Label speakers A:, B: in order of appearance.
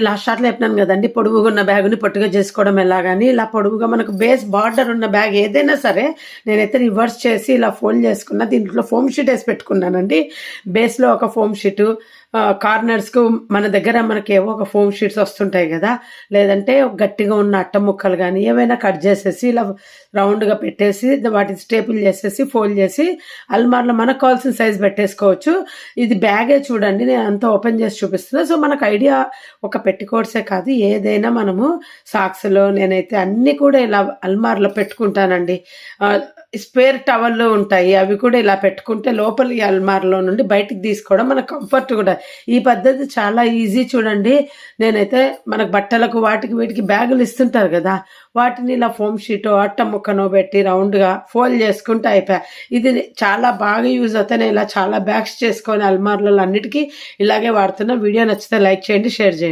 A: Last షార్ట్‌లో చెప్పినాను గదండీ! పొడువుగా ఉన్న బ్యాగుని పొట్టిగా చేసుకోవడం ఎలాగని. ఇలా పొడవుగా మనకు బేస్ బార్డర్ ఉన్న బ్యాగ్ ఏదైనా సరే, నేనైతే రివర్స్ చేసి ఇలా ఫోల్డ్ చేసుకున్న. దీంట్లో ఫోమ్ షీట్ ఏసి పెట్టుకున్నానండి. బేస్‌లో ఒక ఫోమ్ షీటు, కార్నర్స్‌కు మన దగ్గర మనకేవో ఒక ఫోమ్ షీట్స్ వస్తుంటాయి గదా! లేదంటే గట్టిగా ఉన్న అట్ట ముక్కలు గానీ, ఏవైనా కట్ జేసేసి ఇలా రౌండ్‌గా పెట్టేసి వాటిని స్టేపుల్ జేసేసి, ఫోల్డ్ జేసి అల్మార్‌లో మనకు కావాల్సిన సైజ్ పెట్టేసుకోవచ్చు. ఇది బ్యాగే చూడండి. నేనంతా ఓపెన్ జేసి చూపిస్తున్నా. సో, మనకు ఐడియా ఒక పెట్టికోట్సే కాదు, ఏదైనా మనము సాక్స్‌లో నేనైతే అన్నీ కూడా ఇలా అల్మార్‌లో పెట్టుకుంటానండి. స్పేర్ టవల్లు ఉంటాయి. అవి కూడా ఇలా పెట్టుకుంటే లోపల ఈ అల్మార్‌లో నుండి బయటికి తీసుకోవడం మనకు కంఫర్ట్ కూడా. ఈ పద్ధతి చాలా ఈజీ చూడండి. నేనైతే మనకు బట్టలకు వాటికి వీటికి బ్యాగులు ఇస్తుంటారు గదా! వాటిని ఇలా ఫోమ్ షీటో, అట్ట ముక్కనో పెట్టి రౌండ్‌గా ఫోల్డ్ చేసుకుంటే అయిపాయే. ఇది చాలా బాగా యూజ్ అవుతాయి. నేను ఇలా చాలా బ్యాగ్స్ చేసుకొని అల్మార్‌లలో అన్నిటికి ఇలాగే వాడుతున్నా. వీడియో నచ్చితే లైక్ చేయండి, షేర్ చేయండి.